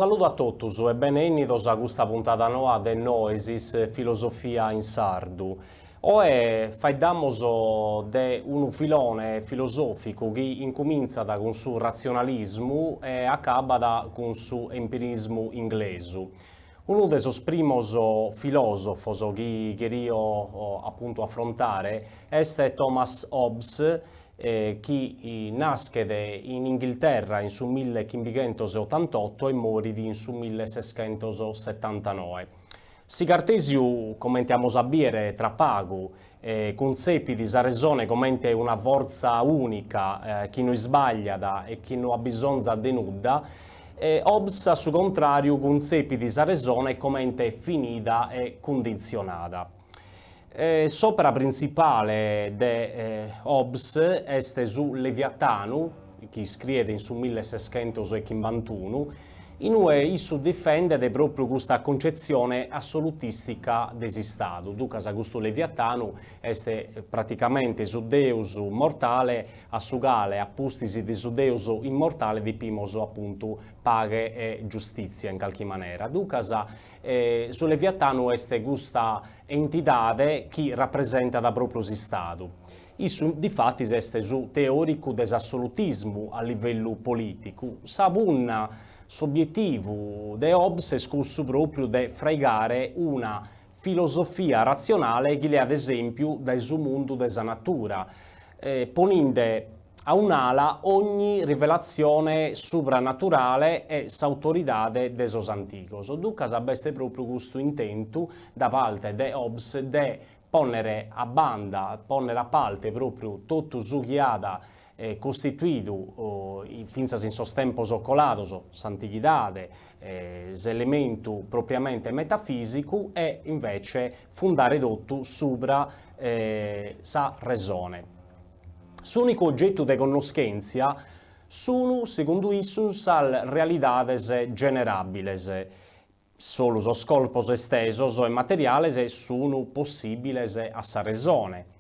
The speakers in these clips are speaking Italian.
saluto a tutti e benvenuti a questa puntata nuova de Noesis Filosofia in Sardu. Oggi parliamo di un filone filosofico che incomincia con il suo razionalismo e acaba con il suo empirismo inglese. Uno dei primi filosofi che voglio appunto affrontare è Thomas Hobbes, che nasce in Inghilterra in su 1588 e muore in su 1679. Si cartesio, commentiamo sapere tra pago, concepi di ragione come una forza unica, che non sbaglia e che non ha bisogno di nulla. Hobbes, a suo contrario, concepi di ragione come finita e condizionata. L'opera principale di Hobbes è su Leviatano, che scrive in su 1651, in cui esso difende proprio questa concezione assolutistica del Stato. Dunque, questo Leviatano è praticamente su Deus mortale, a su gale, appustisi di su Deus immortale, di pimoso appunto paghe e giustizia in qualche maniera. Dunque, su Leviatano è questa entità che rappresenta da proprio Stato. Isso, difatti, è su teorico dell'assolutismo a livello politico. Sabunna l'obiettivo di Hobbes è scusso proprio di fregare una filosofia razionale che è ad esempio dal suo mondo della natura, ponendo a un'ala ogni rivelazione soprannaturale e s'autorità dei sos anticos. Dunque abbiamo proprio questo intento da parte di Hobbes di ponere a banda, ponere a parte proprio tutto su chiada costituito finza in sos tempos occolados, s'antichidade, l'elemento propriamente metafisico e invece fundare tutto sopra sa ragione. L'unico oggetto di conoscenza sono, secondo isso, le realidades generabiles. Solo os corpos estesos e materiales sono possibiles a sa ragione.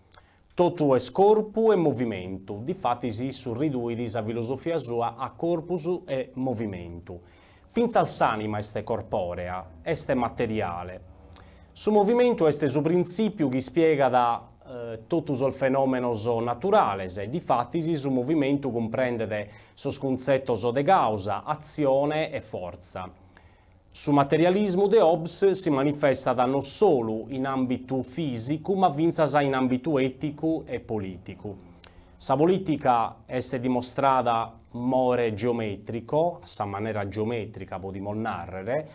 Tutto è corpo e movimento, difatti si riduce la filosofia sua a corpus e movimento. Finza l'anima è corporea, è materiale. Su movimento è su principio che spiega da tutti i fenomeni naturali, difatti su movimento comprende sos concettos de causa, azione e forza. Su materialismo de Hobbes si manifesta non solo in ambito fisico, ma vinza in ambito etico e politico. Sa politica è dimostrata more geometrico, a sa maniera geometrica possiamo narrare,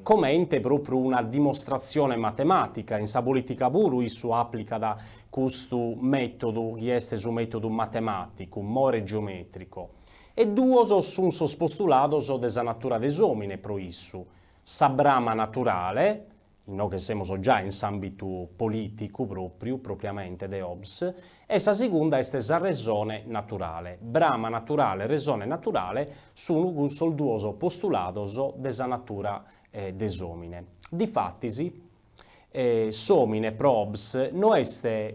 come proprio una dimostrazione matematica. In sa politica pure isso applica da questo metodo, che è su metodo matematico, more geometrico. E due sono sos postulados della natura des homine pro issu. Sa brama naturale, noi che siamo già in ambito politico propriamente de Hobbes, e sa seconda è sa ragione naturale. Brama naturale, ragione naturale sono questi due postulados della natura des homine. Difattisi, s'omine pro Hobbes non è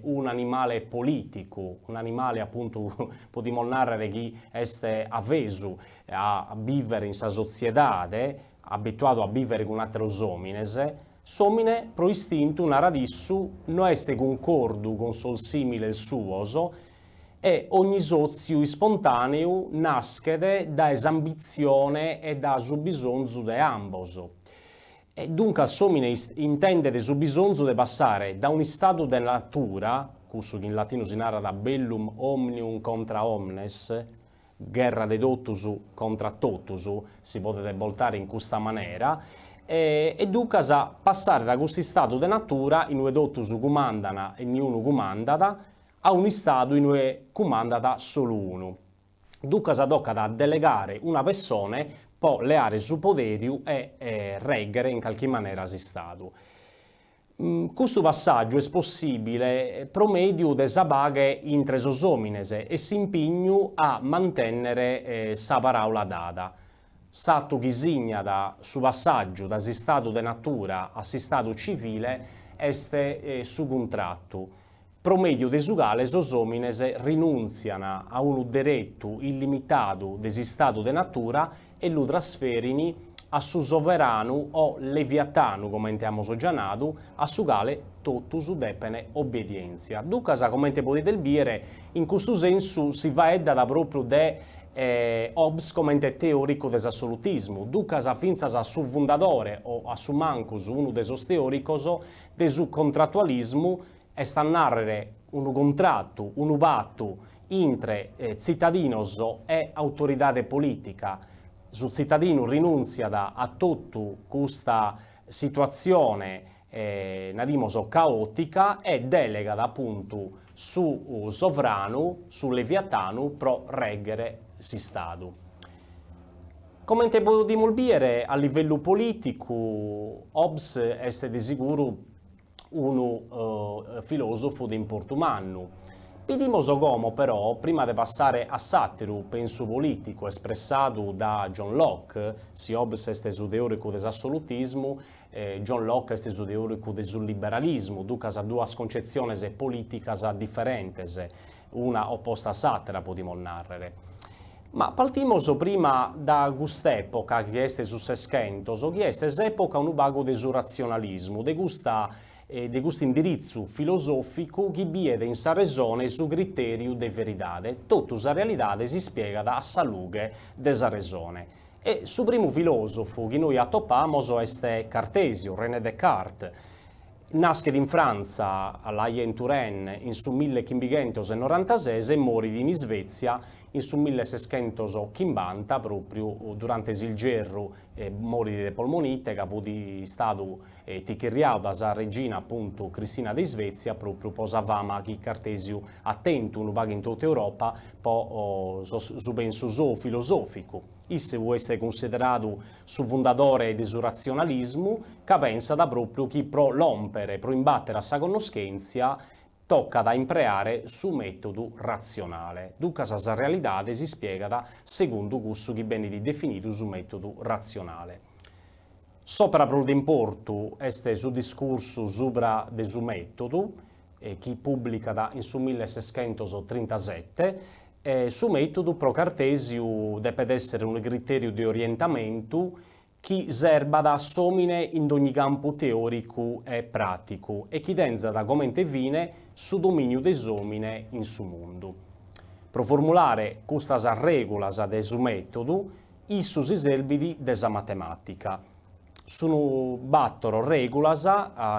un animale politico, un animale appunto possiamo narrare che è avveso a vivere in sa società, abituato a vivere con altri homines. S'omine pro istinto narra dissu non è concordo con sol simile suo e ogni sozio spontaneo nasce da esambizione e da su bisogno de ambos. E dunque s'omine intende del suo bisogno di passare da un stato di natura, questo che in latino si narra da bellum omnium contra omnes, guerra de totus contra totus, si potete voltare in questa maniera, e dunque a passare da questo stato di natura in cui totus comandano e ognuno comandata, a un stato in cui comandata solo uno. Dunque tocca da delegare una persona può leare su poderio e reggere in qualche maniera si Stato. Questo passaggio è possibile pro medio de sabaghe intre sos homines e si impigno a mantenere sa parola data. Satto che signa da su passaggio da si stato de natura a si stato civile est su contratto. Pro medio de su quale sos homines rinunziano a un diritto illimitato de si stato de natura e lo trasferini a su sovranu o leviatanu, come abbiamo soggianato, a su quale totus depene obbedienzia. Ducasa, come potete dire, in questo senso si va da proprio de Hobbes come teorico dell'assolutismo. Ducasa finzas a su fondatore o a su mancus uno de sos teoricos de su contrattualismo e sta a narrare un contratto, un patto intre cittadinos e autorità politica. Sul cittadino rinunzia a tutta questa situazione caotica e delega appunto su sovrano, su leviatano, pro reggere si Stato. Come possiamo dire, a livello politico, Hobbes è di sicuro un filosofo di importo umano. Vediamo come però, prima di passare a satiru, penso politico, espressato da John Locke, se Hobbes è su teorico dell'assolutismo, John Locke è su teorico del liberalismo, ducas a due concezioni politicas differenti, una opposta a satira, possiamo narrare. Ma partiamo prima da quest'epoca che è su seschentos, che è l'epoca un vago del razionalismo, di questo indirizzo filosofico che viene in sa ragione su criterio de veridade. Tutta la realtà si spiega a sa lughe della ragione. E su primo filosofo che noi attoppiamo è Cartesio, René Descartes. Nasce in Francia, all'Aia in Turenne, in su 1596 e muore in Svezia in su 1650, proprio durante il gerro, morì di polmonite, che ha avuto stato ticcheriato da regina appunto Cristina di Svezia, proprio posavamo che Cartesio attento un vago in tutta Europa, poi su penso filosofico. Isse può essere considerato su fondatore del razionalismo, che pensa da proprio chi pro l'ompere, pro imbattere a sa conoscenza, tocca da impreare su metodo razionale. Ducas sa realtà si spiega secondo questo che viene definito su metodo razionale. Sopra pro d'importo è su discorso sopra de su metodo, chi pubblica in su 1637, su metodo pro Cartesio deve essere un criterio di orientamento che serba da assomine in ogni campo teorico e pratico e che tenza da come viene su dominio desomine in su mondo. Pro formulare questa regola de su metodo, issu si servidi desa matematica. Sono battoro regolas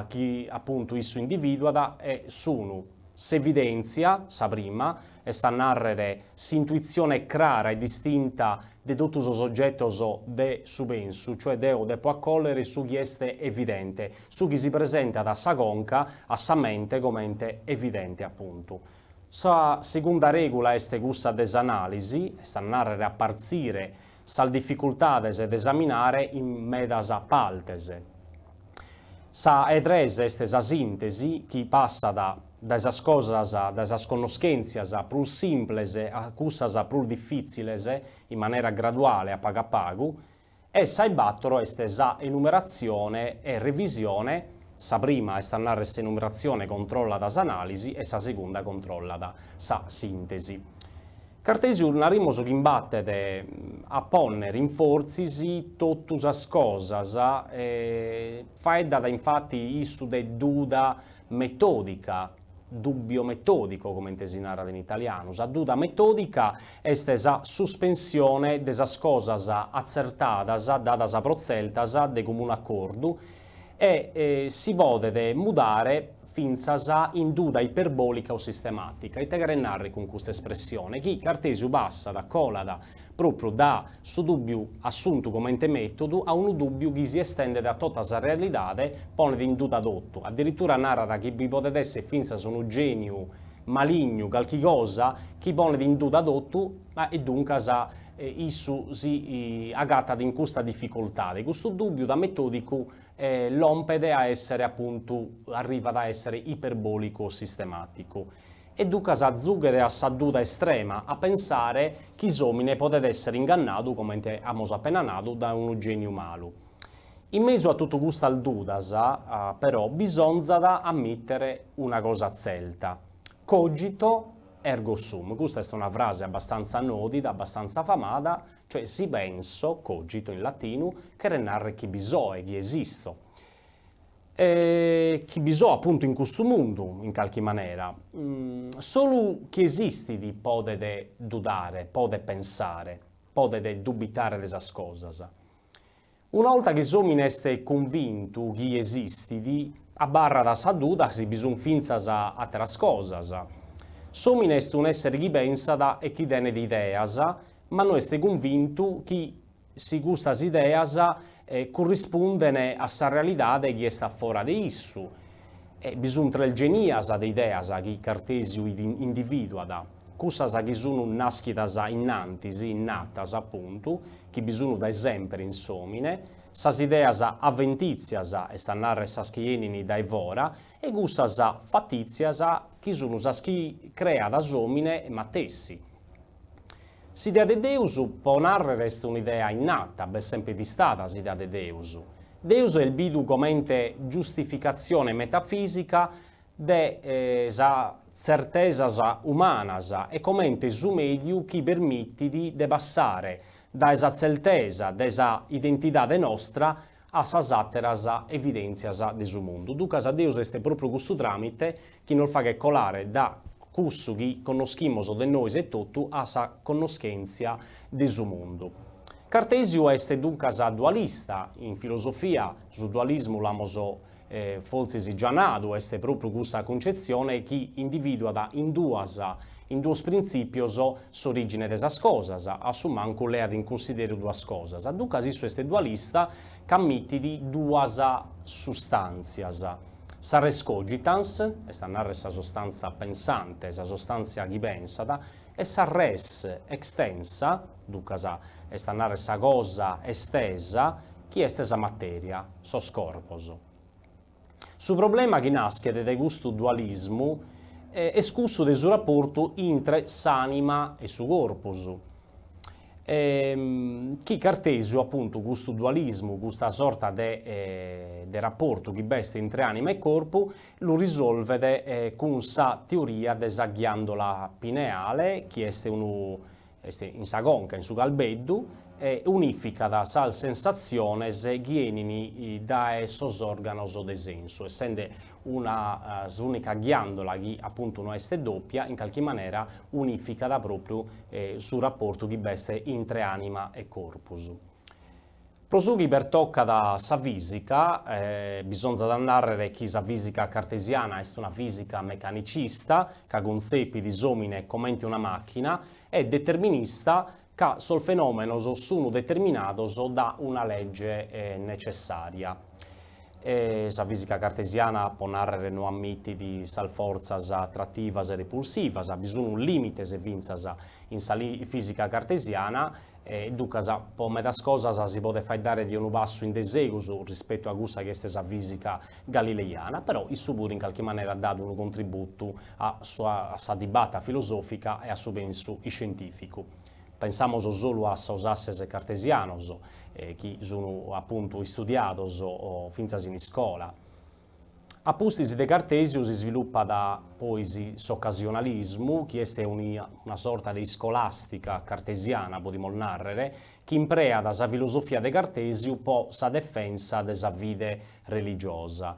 che appunto issu individua e sono s'evidenzia, sa prima, e sta a narrare s'intuizione clara e distinta di tutti i soggetti de su pensu, cioè deo de può accogliere su chi è evidente, su chi si presenta da sa conca a sa mente come evidente appunto. Sa seconda regola è questa desanalisi, sta a narrare a parzire sa difficoltà di esaminare in medas paltese. Sa etresa è sa sintesi che passa da esas cosas, da esas conoscenzias più semplici a cosas più difficili in maniera graduale a pago a pago, e sa battoro è sa enumerazione e revisione, sa prima è sta narrare questa enumerazione controlla da analisi e sa seconda controlla da sa sintesi. Cartesio narimo che imbatte a ponere in forzisi tutte le cose, fa da infatti issu de duda metodica, dubbio metodico, come si narra in italiano. La duda metodica è la sospensione delle cose accertate, date prozeltas, de comune accordo, e si può mudare finza in duda iperbolica o sistematica. E te narri con questa espressione che Cartesio passa da colada proprio da su dubbio assunto come metodo a un dubbio che si estende da tutta la realtà, pone in duda tutto. Addirittura narra che vi potete essere finza sono genio, maligno, qualche cosa, che pone in duda tutto, ma e dunque issu si agatta in questa difficoltà. Di questo dubbio da metodico l'ompede a essere appunto, arriva ad essere iperbolico sistematico. E ducas a zughere a sa duda estrema a pensare che somine potete essere ingannato, come abbiamo appena nato, da un genio malo. In mezzo a tutto questo al dudas, però, bisogna ammettere una cosa zelta. Cogito ergo sum. Questa è una frase abbastanza nodida, abbastanza famata, cioè si penso, cogito in latino, che renarre chi bisogna, chi esisto. Chi bisogna appunto in questo mondo, in qualche maniera. Solo chi esiste di potete dudare, potete pensare, potete dubitare delle cose. Una volta che sommi este convinto chi esiste di a barra da saduta si bisogna finzas a altre cose. Sommi est un essere chi pensa e chi tiene di ideas, ma non est convinto che si queste ideas corrispondono a sa realidad chi sta fuori di isso. Bisogna tra il genias de ideas chi Cartesio individua, cussas che sono nascidas innantis, innatas appunto, che bisogna da esempio insomine, sas ideas avventizias e stanno sas che jenini da evora, e cussas fatizias che sono sas che crea da somine e matessi. S'idea de Deus può narrare est un'idea innata, ben sempre di stata s'idea de Deus. Deus è il bidu come giustificazione metafisica de certezas umanas e come su mediu chi permette di passare da esa certeza, da esa identità nostra a sas atteras evidenzias de su mondo. Ducas Deus est proprio questo tramite che non fa che colare da cussu chi conoscimus de noi e tutto a sa conoscenza de su mondo. Cartesio est duncas dualista, in filosofia su dualismo l'amos forse già nato, est proprio questa concezione che individua in duos principios s'origine de sas cosas, a su manco leat in considero duas cosas. Duncas isso est dualista, cammiti di duas sustanzias. Sa res cogitans, est a narre sa sostanza pensante, sa sostanza chi pensata, e sa res extensa, duncas est a narre sa cosa estesa, chi est sa materia, sos corpos. Su problema chi nasce de gusto dualismo è scussu de su rapporto intre s'anima e su corpus. Chi Cartesio, appunto, questo dualismo, questa sorta di rapporto che beste entre anima e corpo, lo risolve con sa teoria della ghiandola pineale, che è in sa conca, in su galbeddu, unifica da sal sensazione che vieni da esos organos de senso, essendo una unica ghiandola che appunto non è doppia, in qualche maniera unifica da proprio sul rapporto che beste intre anima e corpus. Prosughi per tocca da sa fisica, bisogna narrare che sa fisica cartesiana è una fisica meccanicista, che concepi di somine come una macchina, e determinista, che sul fenomeno sono determinati da una legge necessaria. Sa fisica cartesiana può narrare non ammiti di sal forzas attrattivas e repulsivas, bisogna un limite se vinzas in sa fisica cartesiana, ducas po medas cosas si può fare di un passo in desegus rispetto a questa che è sa fisica galileiana, però il pure in qualche maniera ha dato un contributo a sa dibatta filosofica e a suo penso scientifico. Pensiamo solo a sos asses cartesianos, che sono appunto studiati finza in scuola. A pustis de Cartesio si sviluppa da poi s'occasionalismo, che è una sorta di scolastica cartesiana, potremmo narrare, che imprea da sa filosofia de Cartesio po sa difesa de sa vide religiosa.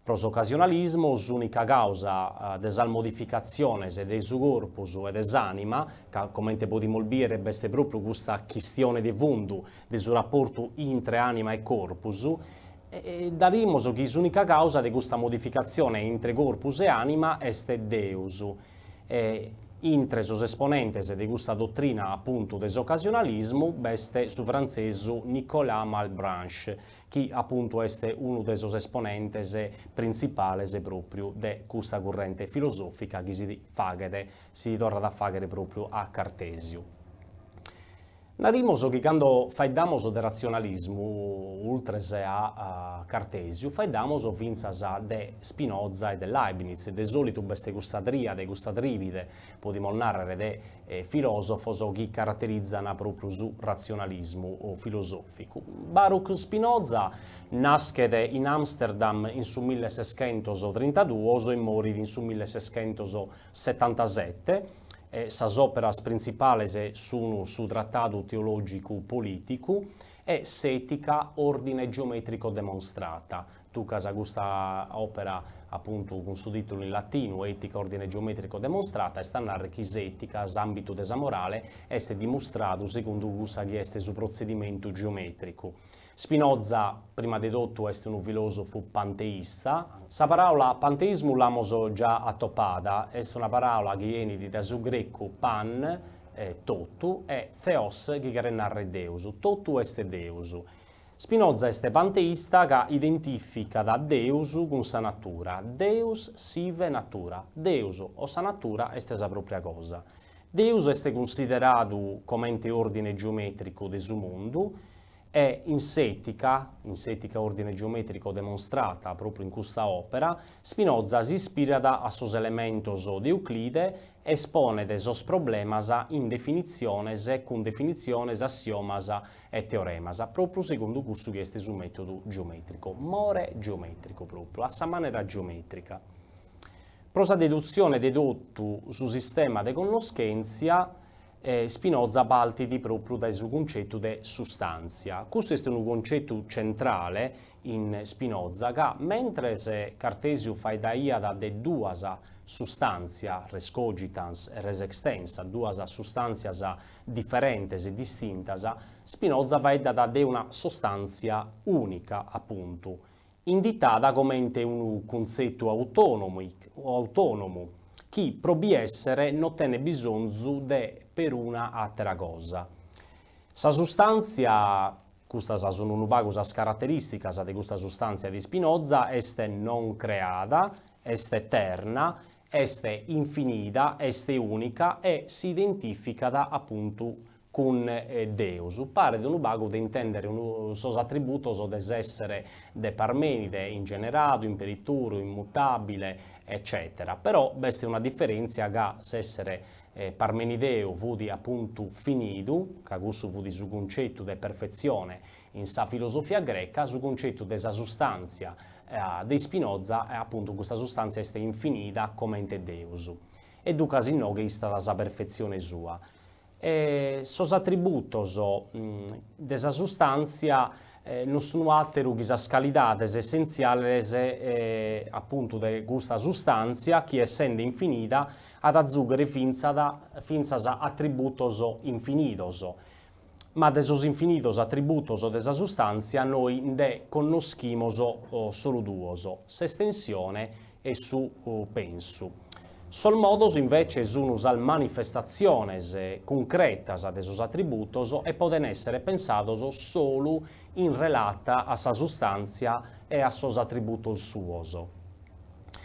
Pros occasionalismo, l'unica causa della modificazione de su corpus e dell'anima, che come potremmo dire è proprio questa questione di fondo del suo rapporto intra anima e corpus, daremo che l'unica causa di questa modificazione intra corpus e anima è Deus. Intre sos esponentes di questa dottrina appunto dell'occasionalismo beste su francese Nicolas Malebranche, che appunto è uno dei suoi esponentes principali proprio di questa corrente filosofica che si torna a fare proprio a Cartesio. Narimoso che quando faidamoso de razionalismu, ultrese a Cartesiu, faidamoso finzas de Spinoza e de Leibniz, de solitu beste gustadria, de gustatrivide, podimo narrare de filosofos che caratterizzano proprio su razionalismu filosoficu. Baruch Spinoza nascede in Amsterdam in su 1632 e morit in su 1677. Sas operas principales sono su trattatu teologicu politicu e s'etica ordine geometrico demonstrata. Tucas questa opera appunto con su titolo in latino, Etica ordine geometrico demonstrata, e sta narrare che s'etica, s'ambito desa morale, est dimostrato secondo cussa che est su procedimento geometrico. Spinoza, prima di tutto, è un filosofo panteista. Sa parola panteismo l'amos già attoppata, è una parola che viene da su greco pan, totu, e theos, che quiere narrare Deus. Totu est Deus. Spinoza è panteista che identifica da Deus con sa natura. Deus sive natura. Deus o sa natura è sa propria cosa. Deus è considerato come ente ordine geometrico del suo mondo, e in setica ordine geometrico demonstrata proprio in questa opera, Spinoza si ispira a sos elementos di Euclide e espone de sos problemas in definiciones e con definiciones, assiomas e teoremas, proprio secondo questo che è su metodo geometrico, more geometrico proprio, a sa maniera geometrica. Pro sa deduzione dedotto su sistema de conoscenza, Spinoza partì proprio dal suo concetto di sostanzia. Questo è un concetto centrale in Spinoza, che mentre Cartesio faidaia da de duas sustanzia, res cogitans e res extensa, duas sustanzias differentes e distintas, Spinoza faida da de una sostanzia unica, appunto, indicata come un concetto autonomo, chi probi essere non tiene bisogno de per una altra cosa. Sa sostanzia, questa sono un paio di caratteristiche di questa sostanza di Spinoza, est non creata, est eterna, est infinita, est unica e si identifica appunto con Deus. Pare di un paio di intendere sos attributos des essere de Parmenide, ingenerato, imperituro, immutabile, eccetera. Però questa è una differenza che s'essere Parmenideo fudi appunto finidu, che questo fu di su concetto di perfezione in sa filosofia greca, su concetto della sostanza di Spinoza, e appunto questa sostanza è infinita come ente Deus. E ducas in no che è stata sa perfezione sua. Sos attributos della sostanza non sono altro che sa qualidades essenziales appunto di questa sostanza, che essendo infinita ad azzugare finzas attributos infinitos. Ma de sos infinitos attributos della sostanza noi ne conoscimos solo duos, s'estensione e su pensu. Sol modos invece sono manifestaciones concretas de sos attributos e poden essere pensados solo in relata a sa sostanza e a sos attributos suos.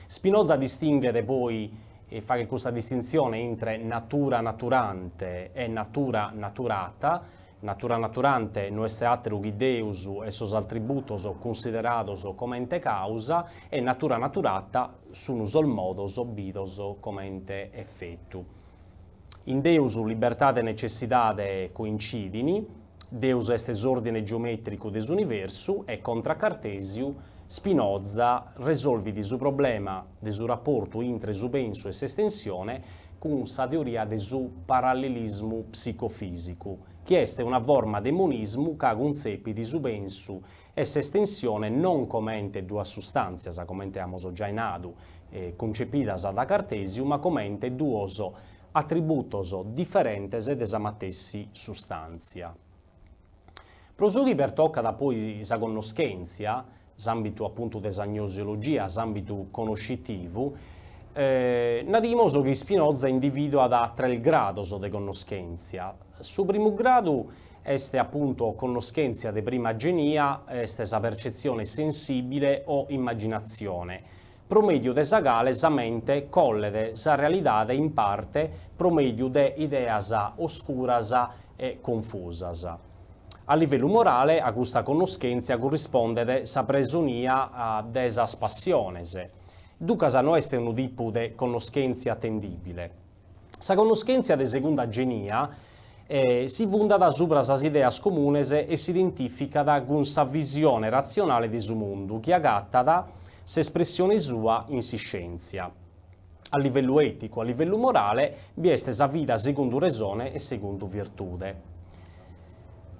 Spinoza distingue poi e fa questa distinzione tra natura naturante e natura naturata. Natura naturante non est altro che Deus e sos attributos considerados come ente causa, e natura naturata sono sol modos bidos come ente effettu. In Deus libertà e necessità coincidini, Deus est esordine geometrico des universu, e contra Cartesiu Spinoza risolve di su problema del suo rapporto intra su penso e s'estensione con sa teoria del suo parallelismo psicofisico, che è una forma di monismo che concepi di su penso e s'estensione non come ente due sostanze, come abbiamo già in adu, concepidas da Cartesio, ma come ente due attributos differentes desa matessi sostanzia. Prosughi per tocca da poi sa conoscenza, s'ambito appunto desa gnosiologia, s'ambito conoscitivo, narimoso che Spinoza individua da tre grados de conoscenza. Su primo grado est appunto conoscenza de prima genia, est sa percezione sensibile o immaginazione. promedio de sa gale sa mente collede sa realidade in parte promedio de ideas oscuras e confusas. A livello morale, a questa conoscenza corrisponde sa presonia de sas passiones. Ducas non est un tipu de conoscenza attendibile. Sa conoscenza de segunda genia si fundat subra sas ideas comunes e si identificat cun sa visione razionale di su mundu, chi agattat s'espressione sua in si scienzia. A livello etico, a livello morale, vi est sa vida secondo resone e secondo virtude.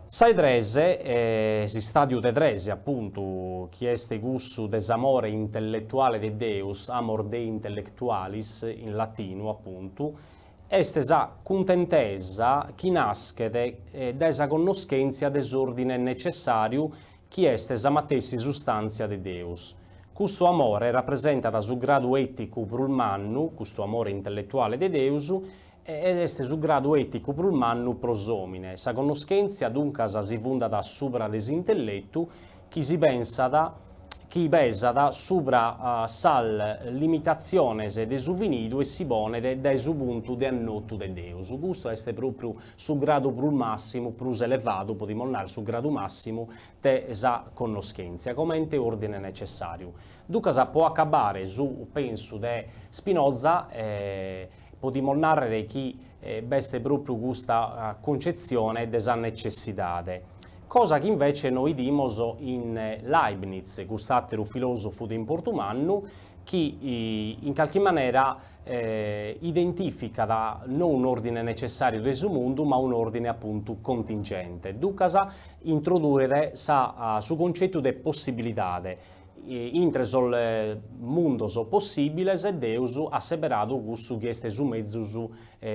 Sa edrese, si stadio de drese, appunto, chi est cussu desamore intellettuale de Deus, amor Dei intellectualis, in latino, appunto, est sa contentesa chi naschet da sa conoscenza desordine necessariu chi est sa matessi sustanzia de Deus. Questo amore rappresenta su grado etico prulmannu, questo amore intellettuale de Deus, ed est su grado etico prulmannu prosomine. Sa conoscenza dunque si fundat supra desintellettu, chi si pensat, chi pesat supra sal limitazione de su finitu e si ponet da su puntu de annottu de Deus. Questo est proprio su grado prus massimu, prus elevato, potremmo narrare su grado massimu de sa conoscenza, come ordine necessario. Dunque può accabare su penso de Spinoza, potremmo narrare chi beste proprio questa concezione de sa necessitade. Cosa che invece noi dimos in Leibniz, quest'altro filosofo di Portumannu, che in qualche maniera identifica non un ordine necessario del suo mondo, ma un ordine appunto contingente. Ducasa introdurre su concetto di possibilità. Intre sul mondo so possibiles e Deus asseverato questo che è su mezzo su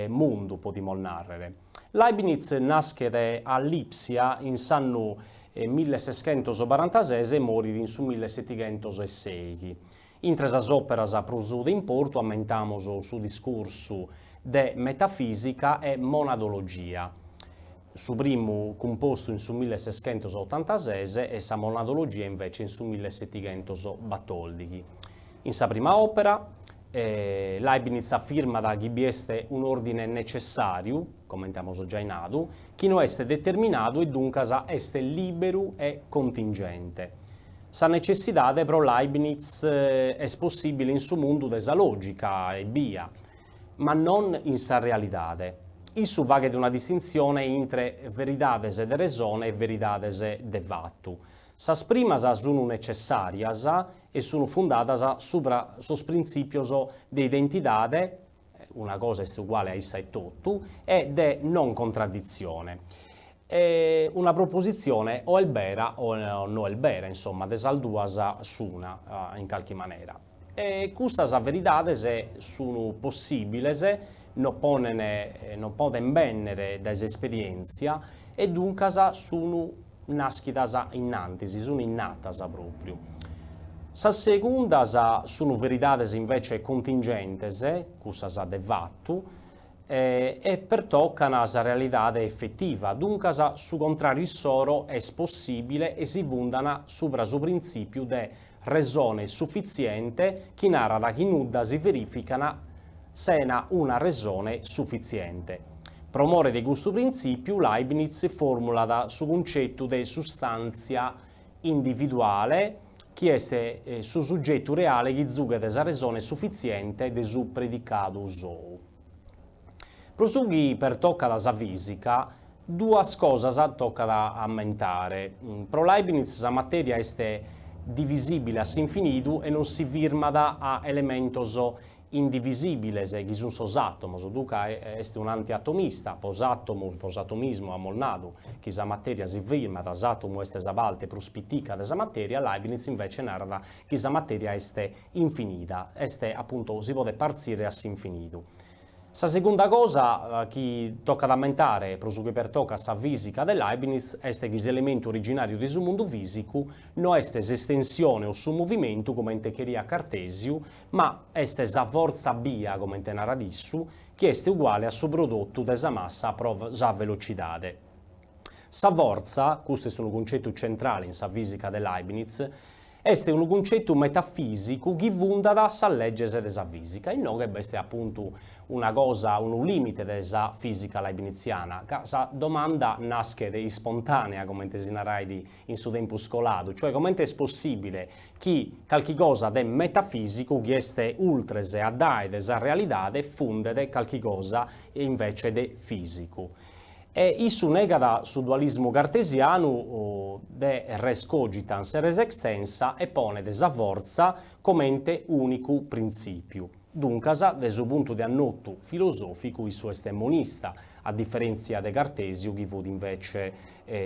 mondo, potremmo narrare. Leibniz nasce a Lipsia in anno 1646 e morì in su 1706. Intre sas operas prus de importo ammentiamo su discorso de metafisica e monadologia. Su primo composto in su 1686 e sa monadologia invece in su 1714. In sa prima opera Leibniz afferma che vi è un ordine necessario, commentiamo già in adu, che non è determinato e dunque è libero e contingente. Sa necessità però Leibniz è possibile in suo mondo desa logica e via, ma non in sa realità. Isso va di una distinzione entre veridades de ragione e veridades de fatto. Sas primas sono necessarias e sono fondadas sopra sos principios de identidade, una cosa è uguale a essa e tutto, e de non contraddizione. Una proposizione o è vera o non è vera, insomma, de sal duas suna in qualche maniera. E queste veridades sono possibili, non poten vennere da esperienza e dunque sono nascidas innantis, sono innatas proprio. Sas segundas sono veridades invece contingentes, cussas de fatto, e pertoccano sa realidade effettiva. Dunque su contrario issoro è possibile e si fondano sopra su principio de ragione sufficiente che narra da chi nuda si verificano sena una ragione sufficiente. Promore di questo principio, Leibniz formula su concetto di sostanza individuale, che è su soggetto reale che zuga desa ragione sufficiente de su predicato sou. Prosughi per tocca la sa fisica, due cose tocca a mentare. Pro Leibniz la materia è divisibile all'infinito e non si firma a elementos indivisibiles, che sono sos atomos, duca est un antiatomista, posatomismo amolnado, che sa materia si firma, das atomo est sa parte prus pitica de sa materia, Leibniz invece narra che sa materia est infinita, appunto si può parzire all'infinito. Sa seconda cosa che tocca da mentare, prosu per tocca sa fisica de Leibniz, è che l'elemento originario di su mondo fisico non è estensione o su movimento, come in teoria Cartesio, ma è sa forza via, come in tenara dissu, che è uguale a suo prodotto desa massa a sa velocità. Sa forza, questo è un concetto centrale in sa fisica de Leibniz, Este un concetto metafisico che vunda da sa legge della fisica, e non che questa è appunto una cosa, un limite della fisica leibniziana. Questa domanda nasce spontanea, come si narrai in suo tempo scolato, cioè come è possibile che qualche cosa di metafisico che è ultrese a dare della realtà funde di qualche cosa invece di fisico. E isso nega da su dualismo cartesiano de res cogitans res extensa e pone desa forza come ente unico principio. Dunque, da suo punto di annotto filosofico, il suo è monista, a differenza di Cartesio, che fu invece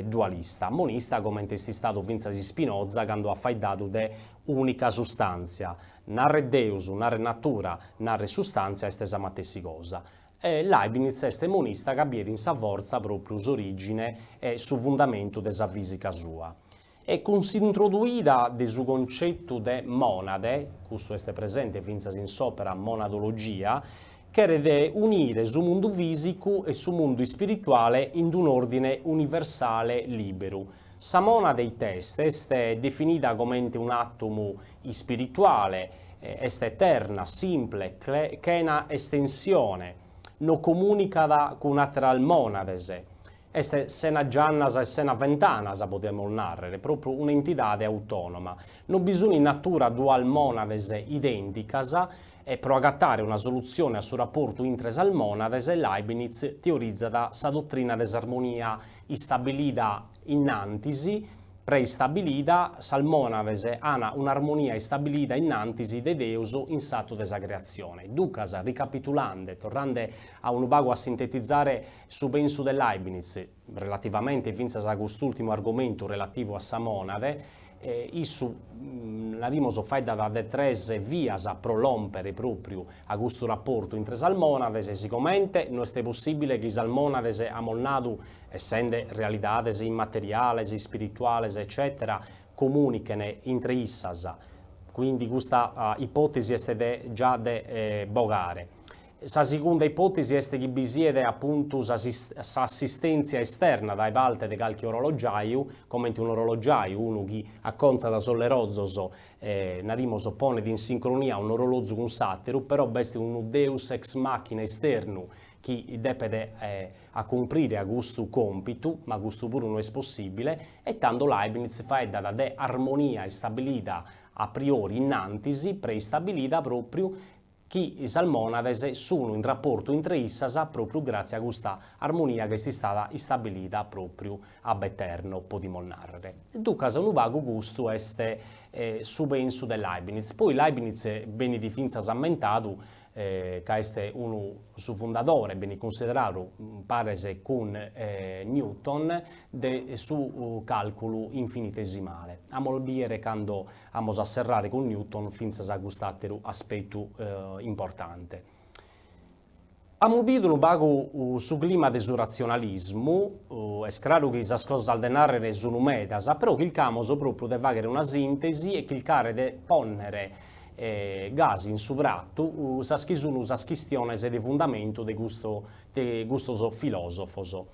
dualista. Monista, come è stato Vincenzo Spinoza, quando ha faidato de unica sostanza. Narre Deus, narre natura, narre sostanza, è stessa matessi cosa. Leibniz è monista che abbia in sa forza proprio origine e su fondamento della fisica sua. E con si introduida del suo concetto di monade, questo è presente finza in sopra monadologia, che deve unire il mondo fisico e il mondo spirituale in un ordine universale libero. Sa monade dei test è definita come un atomo spirituale, è eterna, simple, chena estensione, non comunica con altre monades. È sena giannas e sena ventanas, potremmo narrare, proprio un'entità autonoma. Non bisogna in natura dual monades identicas e per agattare una soluzione a suo rapporto intres al monades, Leibniz teorizza da sa dottrina desarmonia istabilida innantisi, preistabilida, salmonades ha un'armonia stabilida innantisi de Deus in stato desa creazione. Ducas, ricapitolando, tornando a un vago a sintetizzare su penso del Leibniz, relativamente finza a quest'ultimo argomento relativo a Samonade, narimoso faida da de tres vias a prolompere proprio a questo rapporto in tre salmonades, e sicuramente non è possibile che i salmonades amolnadu, essendo realidades immateriales, spirituales, eccetera, comunichene intre issas. Quindi questa ipotesi è già de bogare. La seconda ipotesi è che vi siede appunto l'assistenza esterna dai parte di qualche orologiaio, come un orologiaio, uno che acconza da sollerozzo, narimoso pone in sincronia un orologio con un satiro, però è un deus ex machina esterno che deve a comprire a questo compito, ma questo pure non è possibile, e tanto Leibniz fa da de armonia stabilita a priori innantisi, preistabilita proprio che i salmonades sono in rapporto intre issas proprio grazie a questa armonia che si è stata stabilita proprio ab eterno, potremmo narrare. Dunque, un vago gusto è su penso del Leibniz. Poi Leibniz viene di finza ammentato che è uno suo fondatore, viene considerato parese con Newton su calcolo infinitesimale. Amo dire quando amo asserrare con Newton finza a questo aspetto importante. Amo visto un vago su clima del razionalismo, è chiaro che le cose al denaro sono metas, però che il camoso proprio deve avere una sintesi e che il care deve ponere gas in subratto sas questioni di fondamento di questo filosofo.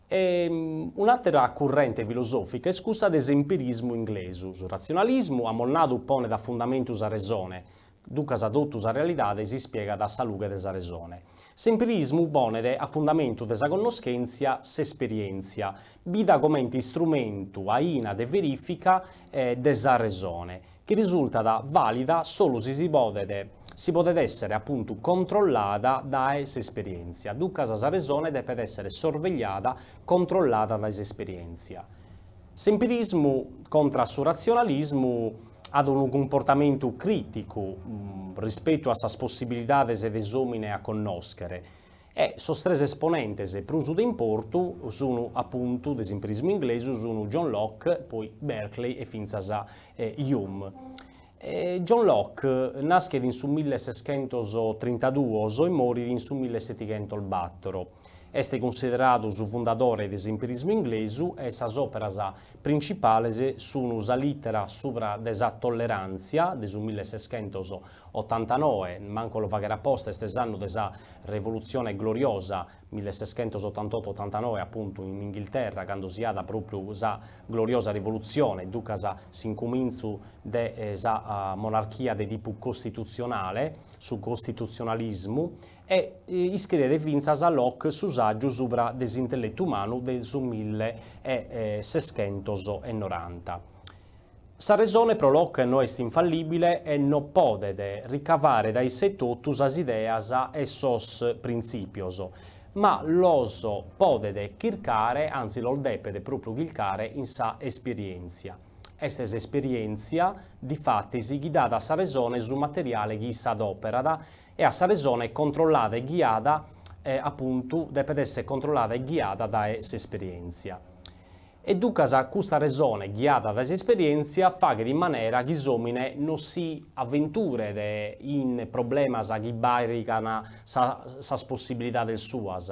Un'altra corrente filosofica è scusa dell'empirismo inglese. Sul razionalismo, amolnato pone da fondamento a ragione, ducas adottus a realidade si spiega da salute desa ragione. L'empirismo pone a fondamento desa conoscenza s'esperienza, bida come strumento aina de verifica desa ragione, che risulta da valida solo se si può essere appunto controllata da esperienza. Ducas sa ragione deve essere sorvegliata, controllata da esperienza. L'empirismo contra il razionalismo ad un comportamento critico rispetto a essas possibilidades de omine a conoscere. E sos tres esponentes prusu de importo sono appunto, desempirismo inglese, sono John Locke, poi Berkeley e finzas a Hume. John Locke nasce in su 1632 e morì in su 1704. Este considerato su fondatore dell'empirismo inglese e sas operas principali sono sa littera supra desa tolleranza del 1689, manco lo fagherà apposta, este anno desa rivoluzione gloriosa 1688-89 appunto in Inghilterra, quando si ha proprio sa gloriosa rivoluzione, duca s'incominzu de sa monarchia di tipo costituzionale, su costituzionalismo, e iscrive vinzas a Locke su saggio sopra desintelletto umano del 1690. Sa resone pro Locke non est infallibile e non pode ricavare dai settotus as ideas e sos principios, ma los pode chircare, anzi lo depede proprio chircare in sa esperienza. Questa esperienza, di fatti, si guidata a sa resone su materiale chi s'adoperada e a sa resone controllata e guiata, appunto, deve essere controllata e guiata da s'esperienza. E ducas questa resone guiata da s'esperienza fa che in maniera che l'uomo non si avventure in problemi che barricano sas possibilità del suas.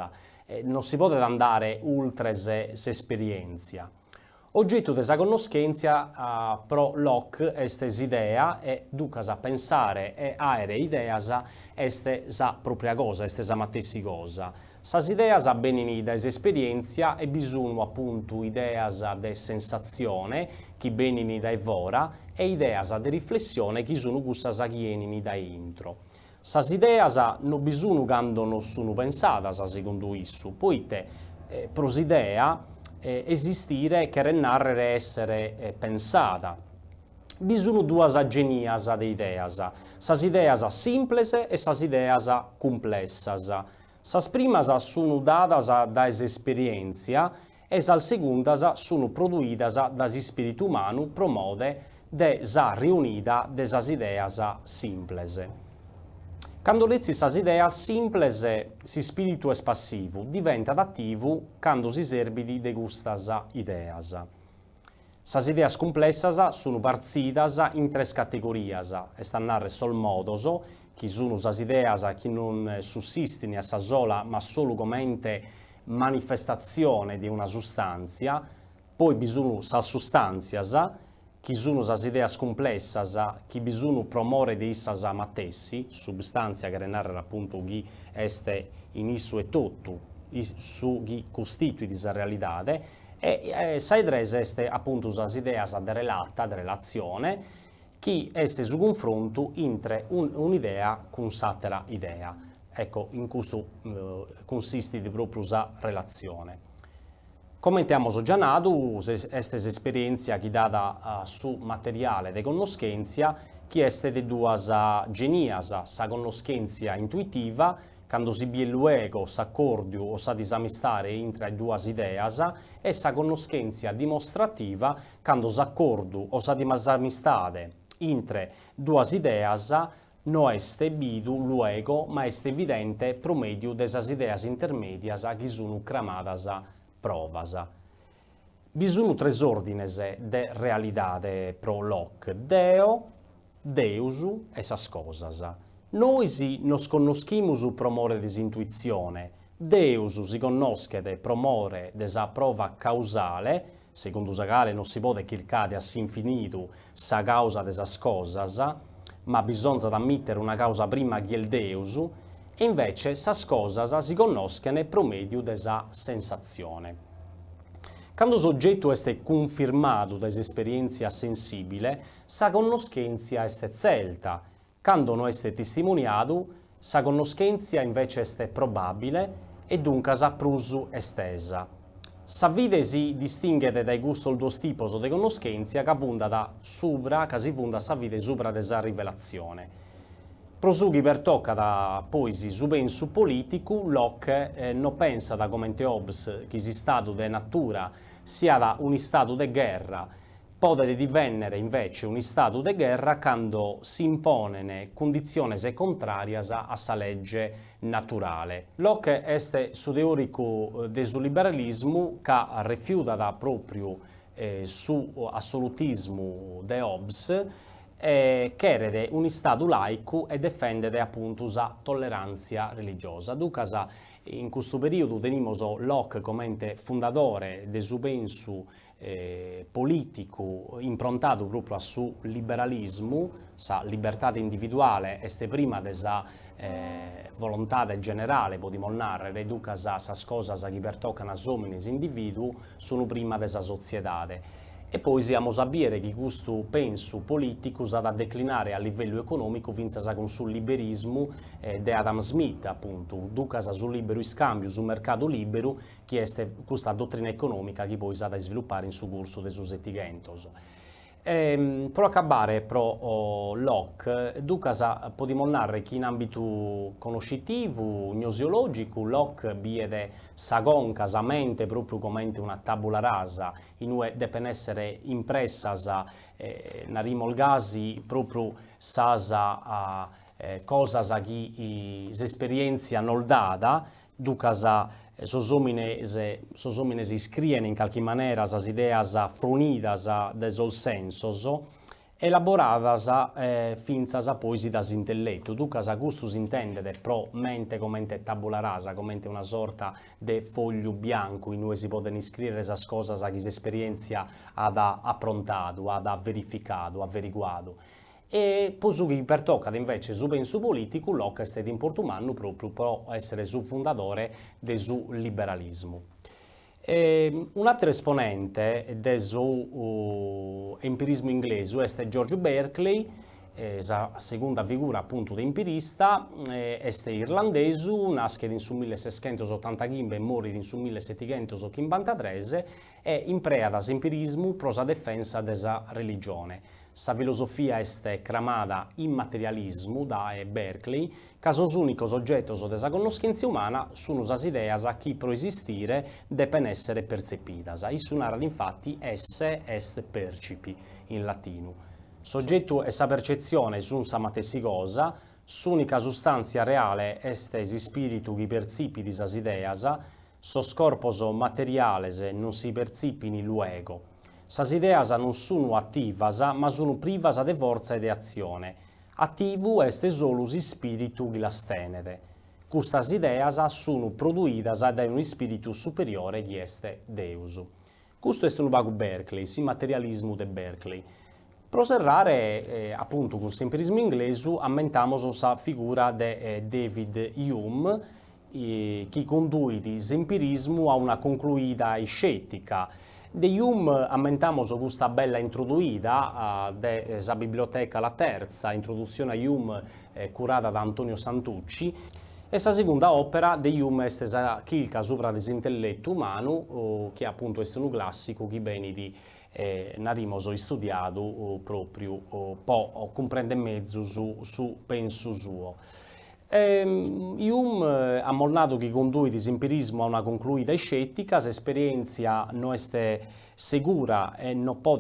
Non si può andare oltre s'esperienza. Oggetto della conoscenza pro Locke est s'idea e ducas a pensare e aere ideas est sa propria cosa, est sa matessi cosa. Sas ideas benini da esperienza e bisogno appunto ideas de sensazione chi benini da evora e ideas de riflessione chi sono gussas che vienini da intro. Sas ideas non bisogno quando non sono pensadas secondo issu, poiché prosidea esistire che narrere essere pensata. Bisogno duas genias de ideas, sas ideas simples e sas ideas complessas. Sas primas sono dadas da esperienza e sas segundas sono produidas da spiritu umano pro mode de sa riunida de sas ideas simples. Quando lezzi sas ideas simples, si spiritu es passivu, diventa attivu quando si serbidi de gustas ideas. Sas ideas complessas sono parzidas in tres categorias, est a narre sol modos, chi sono sas ideas che non sussistono a sa sola, ma solo come manifestazione di una sostanzia, poi bisogna sas sostanzias, chi sono sas ideas complessas, chi bisogna promore di issas matessi, substanzia che narra appunto chi est in issu e tutto, su chi costitui sa realidade, e saidres est appunto sas ideas de relata, de relazione, chi est su confronto intre un'idea con s'altra idea. Ecco, in questo consiste proprio sa relazione. Commentiamo già nato, questa esperienza che data su materiale di conoscenza, che est de duas genias, sa conoscenza intuitiva, quando si bie luego, s'accordio o sa disamistare intra due ideas, e sa conoscenza dimostrativa, quando s'accordo o sa disamistare intra due ideas, non est bidu luego, ma est evidente promedio de sas ideas intermedias che sono cramadas provas. Bisogna tres ordines de realidade pro Locke: Deo, Deus e sas cosas. Noi nos conoscimus pro more disintuizione, Deus si conoschet pro more de sa prova causale, secondo sa quale non si può chircare a s'infinitu sa causa de sas cosas, ma bisogna ammettere una causa prima che il Deus, e invece sas cosas si conoscono pro medio de sa sensazione. Quando soggetto est confermato da esperienza sensibile, sa conoscenza est zelta. Quando non est testimoniato, sa conoscenza invece est probabile e dunque sa prusu estesa. Sa vide si distingue dai gusti dos tipos de conoscenza che si funda sa vide supra de sa rivelazione. Prosughi per tocca da poi su pensu politico, Locke non pensa da come Hobbes che si stato de natura sia da un stato de guerra, pode divennere invece un stato de guerra quando si imponene condizioni contrarias a sa legge naturale. Locke est su teorico del liberalismo che rifiuta da proprio su assolutismo de Hobbes cherede un Stato laico e difendere appunto la tolleranza religiosa. Ducasa in questo periodo tenemos Locke come fondatore del suo penso politico improntato proprio a su liberalismo, sa libertà individuale este prima della volontà generale, possiamo narrare, ducasa sas cosas che pertoccano a homines individui sono prima della società. E poi siamo sapere che questo penso politico ha da declinare a livello economico finza con sul liberismo di Adam Smith, appunto, ducasa sul libero scambio, sul mercato libero, che è questa dottrina economica che poi ha da sviluppare in suo corso dei suoi settigentos. Pro accabare pro Locke, ducasa possiamo narrare che in ambito conoscitivo, gnosiologico, Locke vede sa conca, sa mente proprio come una tabula rasa, in cui devono essere impressas, narimolgasi proprio sasa cosas che l'esperienza non data, ducasa sos homines iscrien in qualche maniera sas ideas frunidas de sos sensos, elaboradas finzas poesi das intelletto. Ducas gustus intendere pro mente come tabula rasa, come una sorta de foglio bianco in cui si possono iscrivere esas cosas che l'esperienza ha approntato, ha verificato, averiguato. E poi che pertocca invece su penso politico, Locke è stato in Portumanno proprio per essere su fondatore del suo liberalismo. Un altro esponente del suo empirismo inglese è George Berkeley, la seconda figura appunto di empirista, è irlandese, nasce nel 1685 e muore nel 1753 e implea l'empirismo per la difesa della religione. Sa filosofia est cramada in materialismo da Berkeley, ca sos unicos oggettos de sa conoscenza umana sono sas ideas chi pro esistire depen essere percepidas. Issu narat infatti esse est percipi in latino. Soggetto e sa percezione sun sa matessi cosa, s'unica sostanzia reale est si spiritu chi percipit sas ideas, sos corpos materiales non si percipini luego. Sas ideas non sono attivas, ma sono privas de forza e de azione. Attivu est solus spiritu chi las tenede. Custas ideas sono produidas da un spiritu superiore chi est Deus. Questo è un pago Berkeley, il materialismo de Berkeley. Pro serrare, appunto, con l'empirismo inglese, ammentiamo la figura di David Hume, che conduce l'empirismo a una concluida scettica. De Hume ammentiamo questa bella introduita della biblioteca La Terza, introduzione a Hume curata da Antonio Santucci, e la seconda opera di Hume è stata Chilca sopra l'intelletto umano, che appunto è un classico che bene di narimoso studiato proprio po' comprende mezzo su penso suo. Hume ha molnato che conduce l'empirismo a una concluida scettica, l'esperienza non è sicura e non può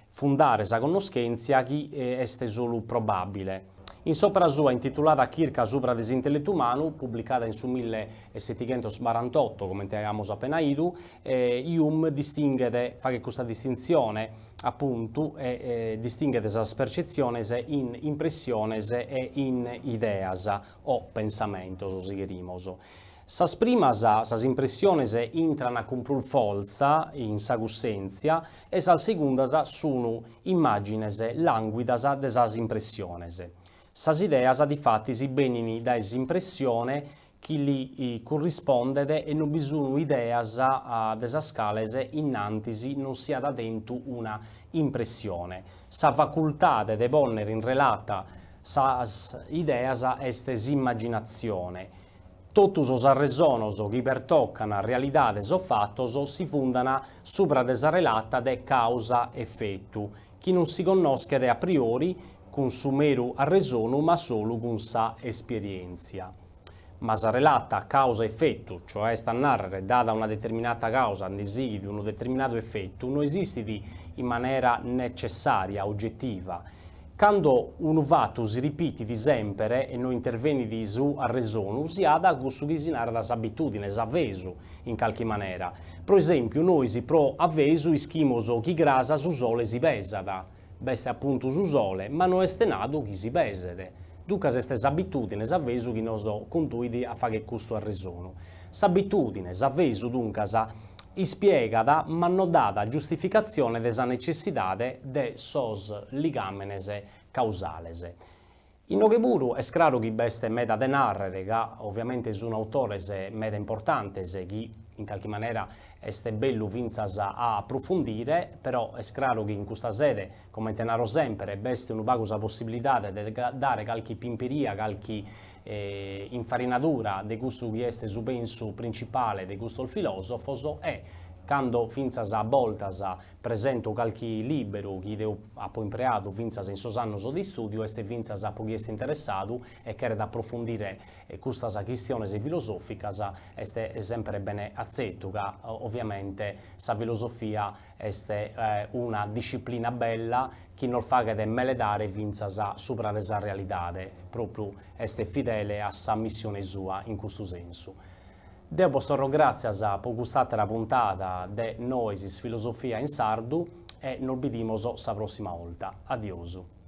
fondare la conoscenza che è solo probabile. In sopra sua, intitolata Chirca sopra l'intelletto umano, pubblicata in su 1748, come abbiamo appena detto, Hume fa questa distinzione, appunto, distingue le percezioni in impressioni e in ideas o pensamentos, si chiamiamo. Sas primas, sas impressiones intrano con più forza in sa coscienza e sas segundas sono immagines languidas de sas impressiones. Sas ideas difatti si benini da impressione che li corrisponde e non bisogna ideas de sas scales innanti non sia da dentro una impressione. Sa facoltà de ponere in relata sas ideas est immaginazione. Totus os arresonos che pertoccano a realidades o fattos si fundano sopra de sa relata de causa-effetto, che non si conosce a priori con su mero arresono, ma solo con sa esperienza. Ma sa relata causa-effetto, cioè sta a narrare data una determinata causa, di un determinato effetto, non esiste in maniera necessaria, oggettiva. Quando un fatto si ripete di sempre e non interviene di su arresono, si ha da gusto che si narra da abitudine, avveso in qualche maniera. Per esempio, noi si pro avveso ischimoso chi grasa su sole si pesada. beste appunto su sole, ma non è nato chi si pesede. Duca queste abitudini, s'avvesu chi nos conduidi a fare questo arresono. S'abitudine, s'avvesu dunque, ispiegata, ma non data giustificazione della necessità de sos ligamenes causales. In Nogheburu è chiaro che beste meta de narrere, che ovviamente sono autore meta importante, che in qualche maniera è bello vinzas a approfondire, però è chiaro che in questa sede, come tenaro sempre, beste un pago la possibilità di dare qualche pimperia, qualche infarinatura di questo che è su penso principale di questo filosofo e quando finzas a voltas presento qualche libero che devo poi impreato finzas in sos annos di studio e finzas a poi interessato e che approfondire queste questioni filosoficas è sempre bene accetto che ovviamente la filosofia è una disciplina bella che non fa che meledare finzas sopra della realtà, proprio è fedele a sa missione sua in questo senso. Deo postoro grazie per questa puntata de Noisis Filosofia in Sardu e non vediamo la prossima volta. Adioso.